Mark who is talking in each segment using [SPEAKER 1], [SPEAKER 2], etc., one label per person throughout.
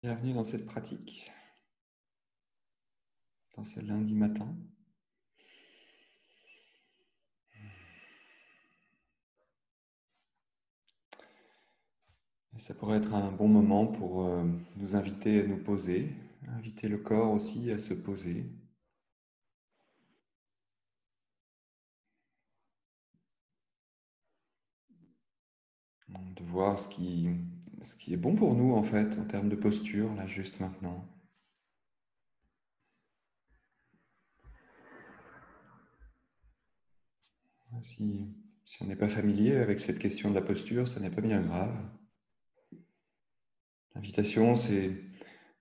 [SPEAKER 1] Bienvenue dans cette pratique, dans ce lundi matin. Et ça pourrait être un bon moment pour nous inviter à nous poser, inviter le corps aussi à se poser, de voir ce qui est bon pour nous en fait en termes de posture, là juste maintenant. Si on n'est pas familier avec cette question de la posture, ça n'est pas bien grave. L'invitation, c'est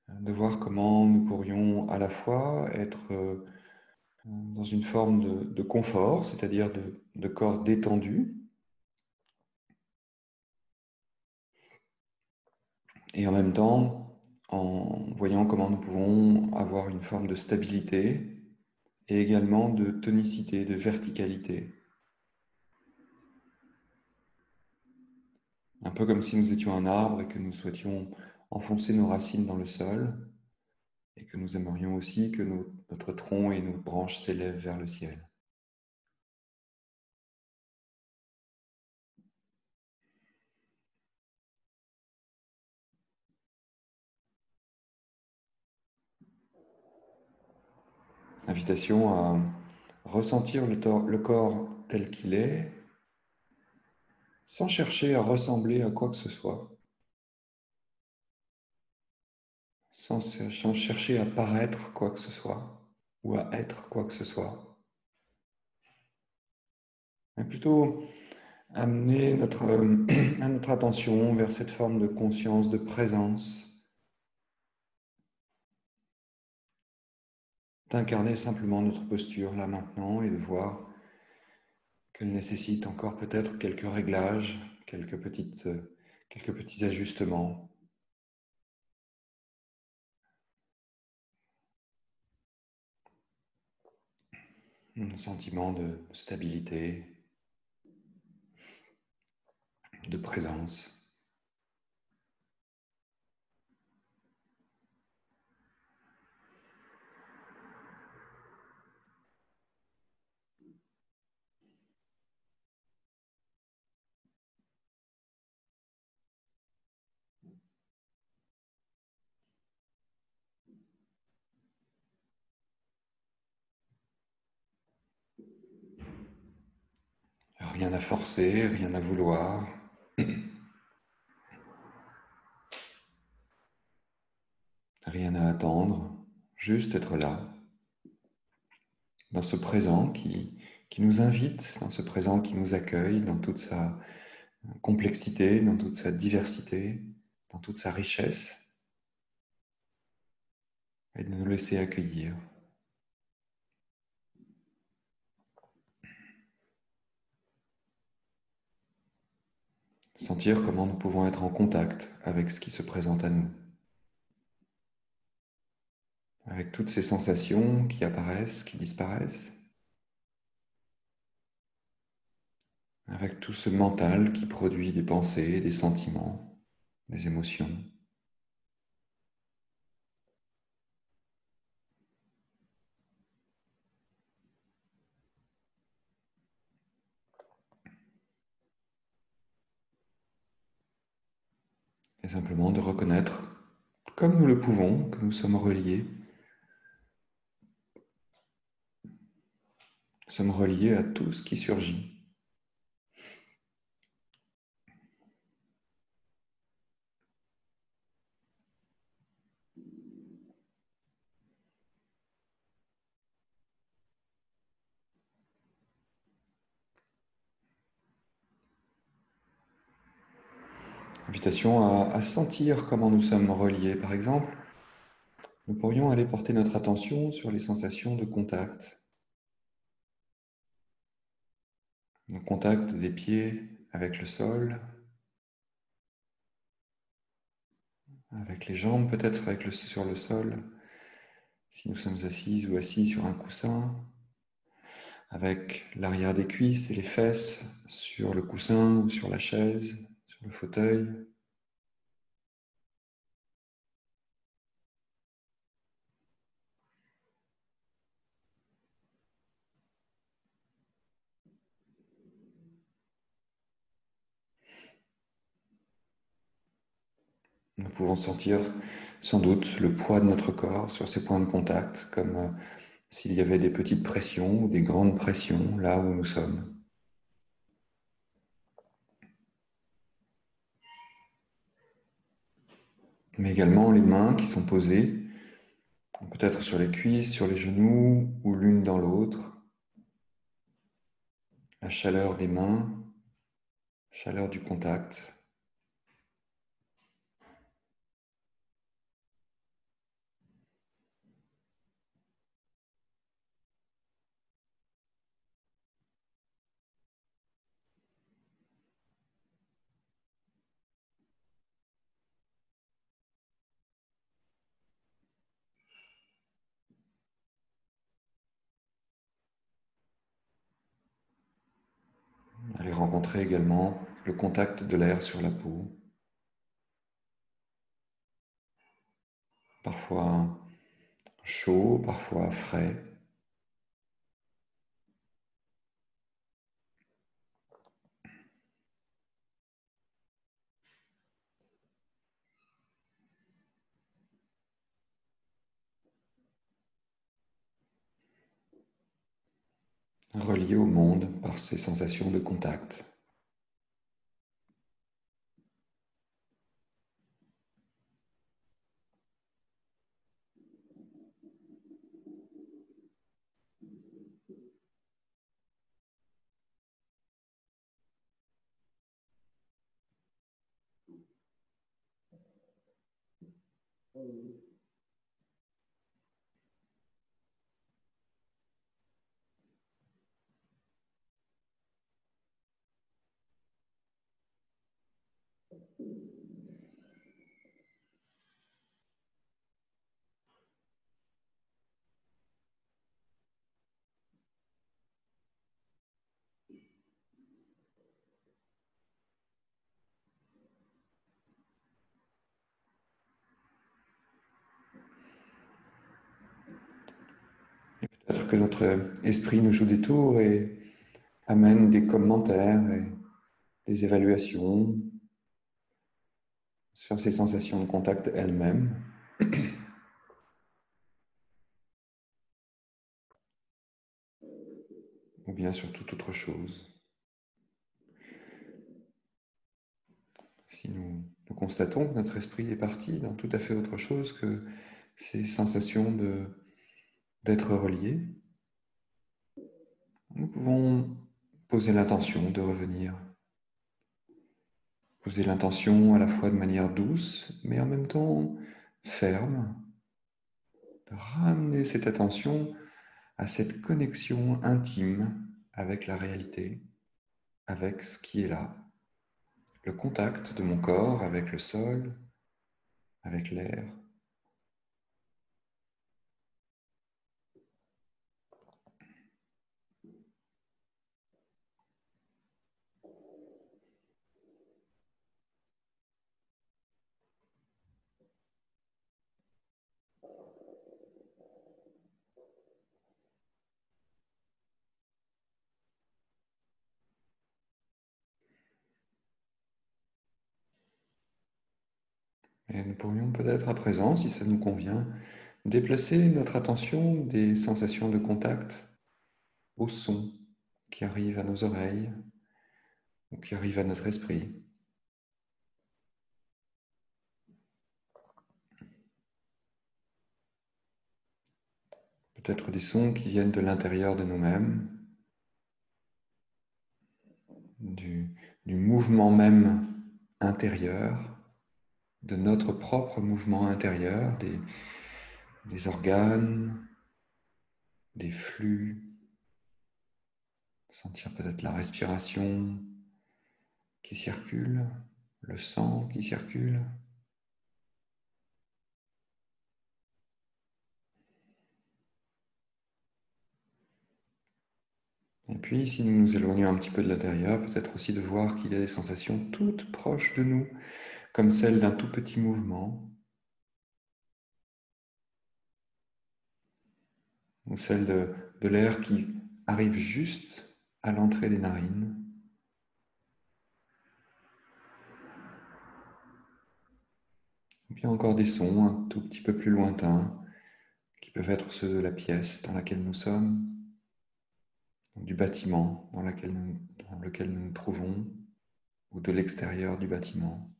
[SPEAKER 1] de voir comment nous pourrions à la fois être dans une forme de confort, c'est-à-dire de corps détendu, et en même temps, en voyant comment nous pouvons avoir une forme de stabilité et également de tonicité, de verticalité. Un peu comme si nous étions un arbre et que nous souhaitions enfoncer nos racines dans le sol et que nous aimerions aussi que notre tronc et nos branches s'élèvent vers le ciel. Invitation à ressentir le corps tel qu'il est, sans chercher à ressembler à quoi que ce soit, sans chercher à paraître quoi que ce soit ou à être quoi que ce soit, mais plutôt amener notre attention vers cette forme de conscience, de présence, d'incarner simplement notre posture là maintenant et de voir qu'elle nécessite encore peut-être quelques réglages, quelques petits ajustements. Un sentiment de stabilité, de présence. Rien à forcer, rien à vouloir. Rien à attendre, juste être là, dans ce présent qui nous invite, dans ce présent qui nous accueille, dans toute sa complexité, dans toute sa diversité, dans toute sa richesse, et de nous laisser accueillir. Sentir comment nous pouvons être en contact avec ce qui se présente à nous, avec toutes ces sensations qui apparaissent, qui disparaissent, avec tout ce mental qui produit des pensées, des sentiments, des émotions. Et simplement de reconnaître, comme nous le pouvons, que nous sommes reliés. Nous sommes reliés à tout ce qui surgit. Invitation à sentir comment nous sommes reliés. Par exemple, nous pourrions aller porter notre attention sur les sensations de contact. Le contact des pieds avec le sol, avec les jambes peut-être sur le sol, si nous sommes assises ou assis sur un coussin, avec l'arrière des cuisses et les fesses sur le coussin ou sur la chaise, sur le fauteuil. Nous pouvons sentir sans doute le poids de notre corps sur ces points de contact, comme s'il y avait des petites pressions ou des grandes pressions là où nous sommes. Mais également les mains qui sont posées, peut-être sur les cuisses, sur les genoux ou l'une dans l'autre. La chaleur des mains, chaleur du contact. Allez rencontrer également le contact de l'air sur la peau. Parfois chaud, parfois frais. Relié au monde par ces sensations de contact. Peut-être que notre esprit nous joue des tours et amène des commentaires et des évaluations sur ces sensations de contact elles-mêmes. Ou bien sur toute autre chose. Si nous constatons que notre esprit est parti dans tout à fait autre chose que ces sensations d'être relié, nous pouvons poser l'intention de revenir. Poser l'intention à la fois de manière douce, mais en même temps ferme, de ramener cette attention à cette connexion intime avec la réalité, avec ce qui est là, le contact de mon corps avec le sol, avec l'air. Et nous pourrions peut-être à présent, si ça nous convient, déplacer notre attention des sensations de contact au son qui arrive à nos oreilles ou qui arrive à notre esprit. Peut-être des sons qui viennent de l'intérieur de nous-mêmes, du mouvement même intérieur, de notre propre mouvement intérieur, des organes, des flux, sentir peut-être la respiration qui circule, le sang qui circule. Et puis, si nous nous éloignons un petit peu de l'intérieur, peut-être aussi de voir qu'il y a des sensations toutes proches de nous, comme celle d'un tout petit mouvement, ou celle de l'air qui arrive juste à l'entrée des narines. puis encore des sons un tout petit peu plus lointains, qui peuvent être ceux de la pièce dans laquelle nous sommes, du bâtiment dans lequel nous nous trouvons, ou de l'extérieur du bâtiment.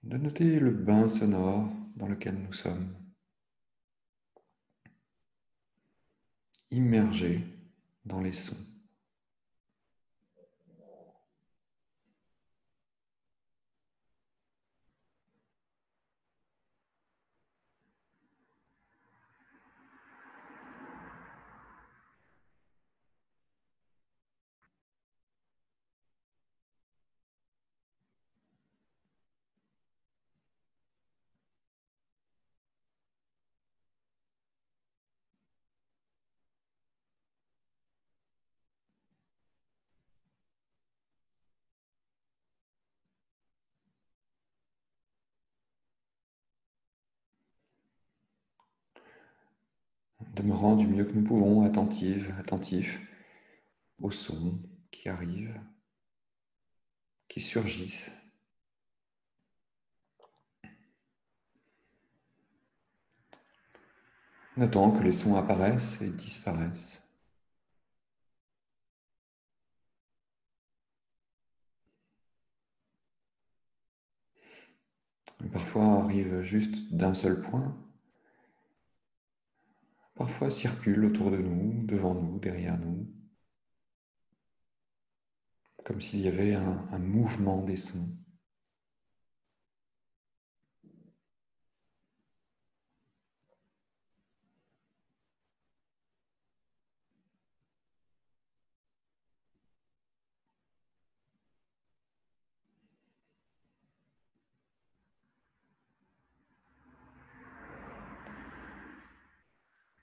[SPEAKER 1] De noter le bain sonore dans lequel nous sommes, immergés dans les sons. Demeurant du mieux que nous pouvons, attentifs aux sons qui arrivent, qui surgissent. Notons que les sons apparaissent et disparaissent. Et parfois arrivent juste d'un seul point, parfois circulent autour de nous, devant nous, derrière nous, comme s'il y avait un mouvement des sons.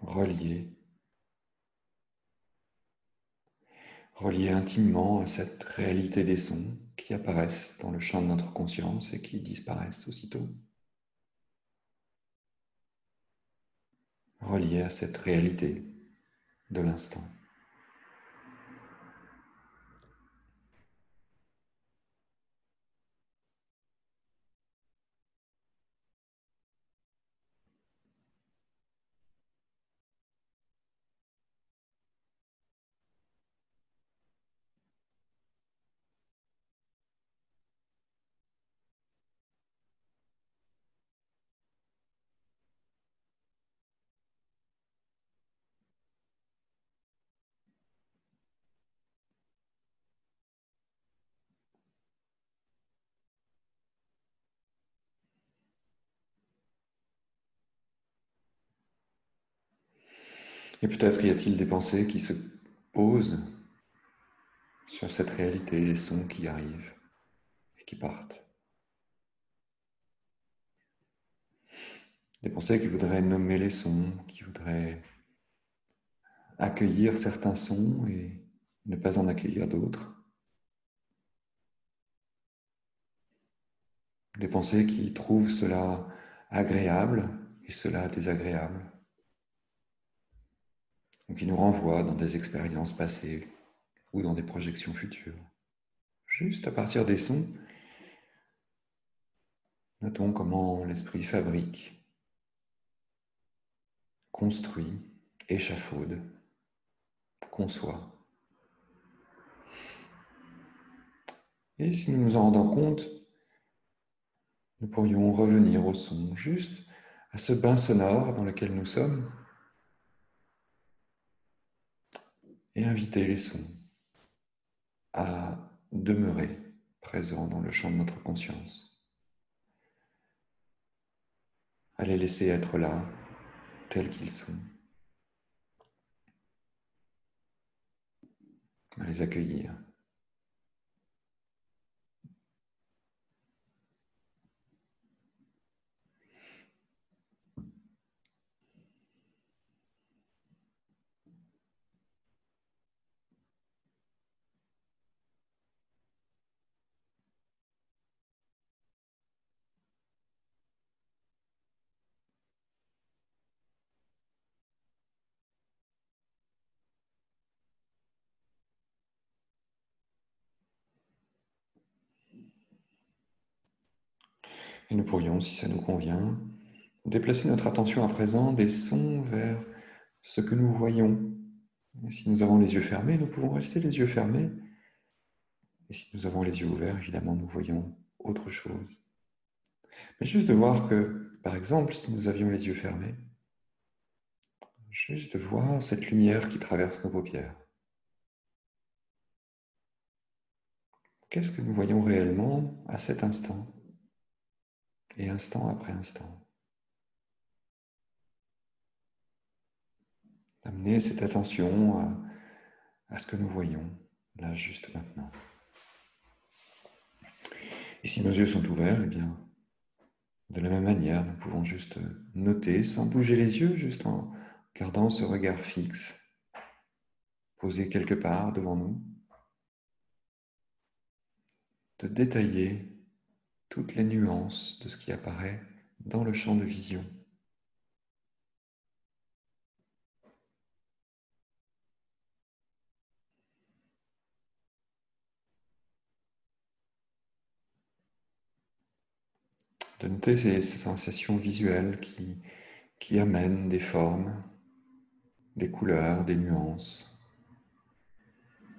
[SPEAKER 1] Reliés, reliés intimement à cette réalité des sons qui apparaissent dans le champ de notre conscience et qui disparaissent aussitôt. Reliés à cette réalité de l'instant. Et peut-être y a-t-il des pensées qui se posent sur cette réalité des sons qui arrivent et qui partent. Des pensées qui voudraient nommer les sons, qui voudraient accueillir certains sons et ne pas en accueillir d'autres. Des pensées qui trouvent cela agréable et cela désagréable, ou qui nous renvoient dans des expériences passées ou dans des projections futures. Juste à partir des sons, notons comment l'esprit fabrique, construit, échafaude, conçoit. Et si nous nous en rendons compte, nous pourrions revenir au son, juste à ce bain sonore dans lequel nous sommes, et inviter les sons à demeurer présents dans le champ de notre conscience, à les laisser être là, tels qu'ils sont, à les accueillir. Et nous pourrions, si ça nous convient, déplacer notre attention à présent des sons vers ce que nous voyons. Et si nous avons les yeux fermés, nous pouvons rester les yeux fermés. Et si nous avons les yeux ouverts, évidemment, nous voyons autre chose. Mais juste de voir que, par exemple, si nous avions les yeux fermés, juste de voir cette lumière qui traverse nos paupières. Qu'est-ce que nous voyons réellement à cet instant et instant après instant? Amener cette attention à ce que nous voyons, là, juste maintenant. Et si nos yeux sont ouverts, eh bien, de la même manière, nous pouvons juste noter, sans bouger les yeux, juste en gardant ce regard fixe, posé quelque part devant nous, de détailler toutes les nuances de ce qui apparaît dans le champ de vision. De noter ces sensations visuelles qui amènent des formes, des couleurs, des nuances,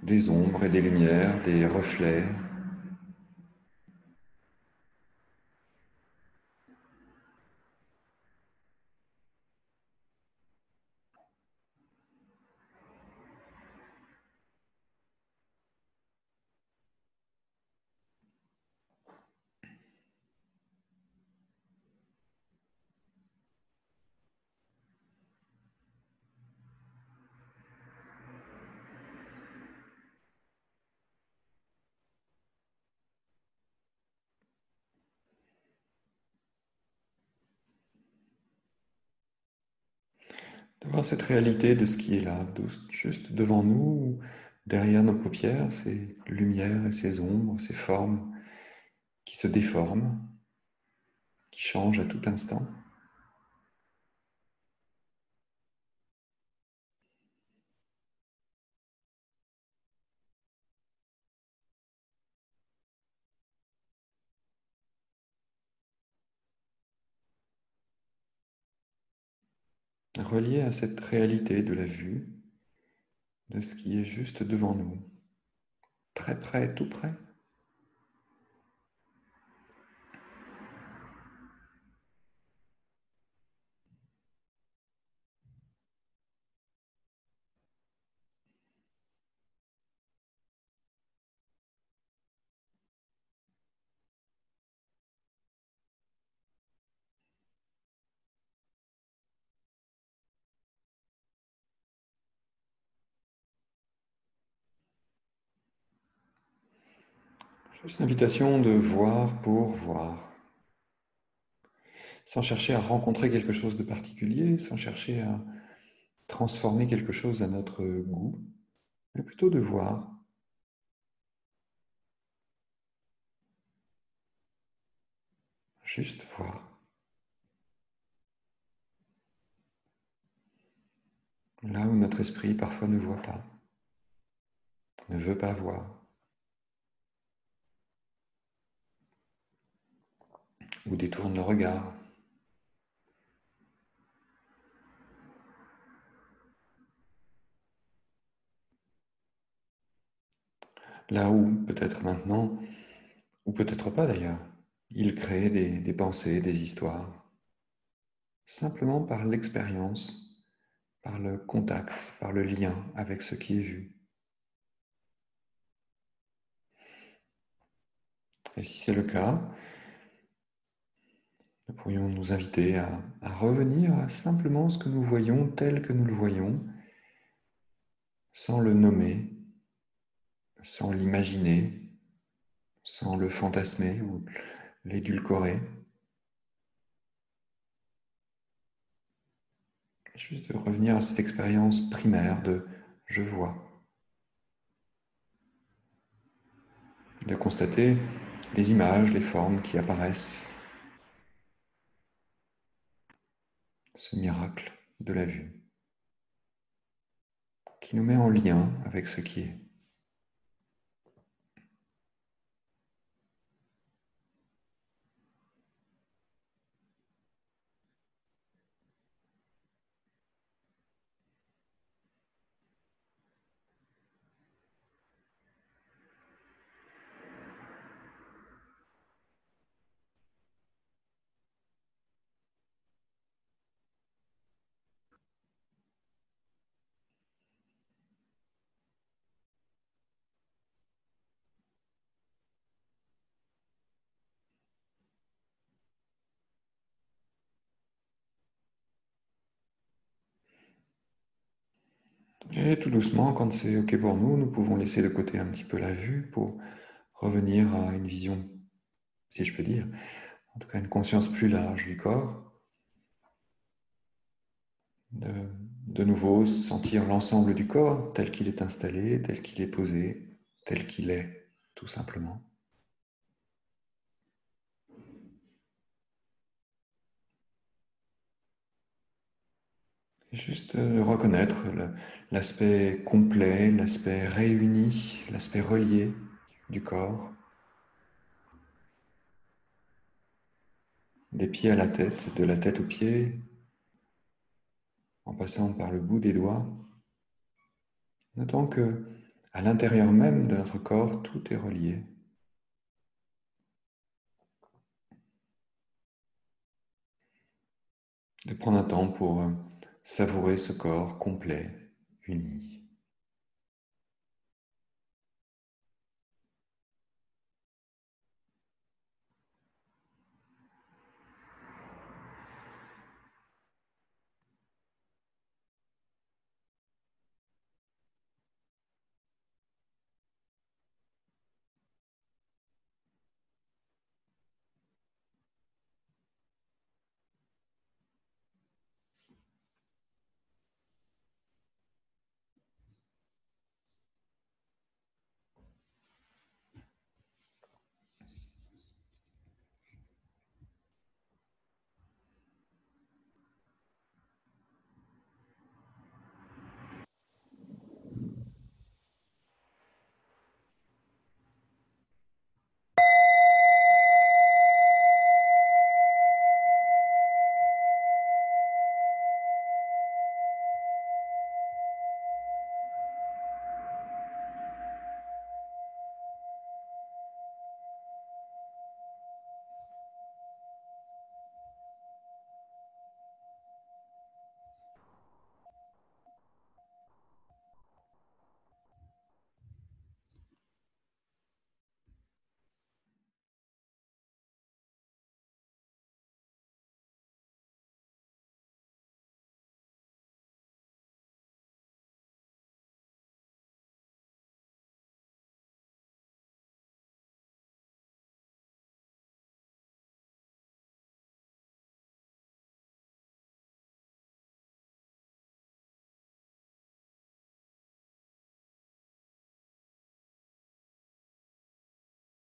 [SPEAKER 1] des ombres et des lumières, des reflets. De voir cette réalité de ce qui est là, juste devant nous, derrière nos paupières, ces lumières et ces ombres, ces formes qui se déforment, qui changent à tout instant. Relié à cette réalité de la vue, de ce qui est juste devant nous, très près, tout près. Juste l'invitation de voir pour voir, sans chercher à rencontrer quelque chose de particulier, sans chercher à transformer quelque chose à notre goût, mais plutôt de voir, juste voir. Là où notre esprit parfois ne voit pas, ne veut pas voir, ou détourne le regard. Là où, peut-être maintenant, ou peut-être pas d'ailleurs, il crée des pensées, des histoires, simplement par l'expérience, par le contact, par le lien avec ce qui est vu. Et si c'est le cas, nous pourrions nous inviter à revenir à simplement ce que nous voyons tel que nous le voyons, sans le nommer, sans l'imaginer, sans le fantasmer ou l'édulcorer. Juste de revenir à cette expérience primaire de je vois, de constater les images, les formes qui apparaissent, ce miracle de la vue qui nous met en lien avec ce qui est. Et tout doucement, quand c'est OK pour nous, nous pouvons laisser de côté un petit peu la vue pour revenir à une vision, si je peux dire, en tout cas une conscience plus large du corps. De, de nouveau sentir l'ensemble du corps tel qu'il est installé, tel qu'il est posé, tel qu'il est, tout simplement. Et juste reconnaître l'aspect complet, l'aspect réuni, l'aspect relié du corps, des pieds à la tête, de la tête aux pieds, en passant par le bout des doigts. Notons que à l'intérieur même de notre corps, tout est relié. De prendre un temps pour savourer ce corps complet, uni.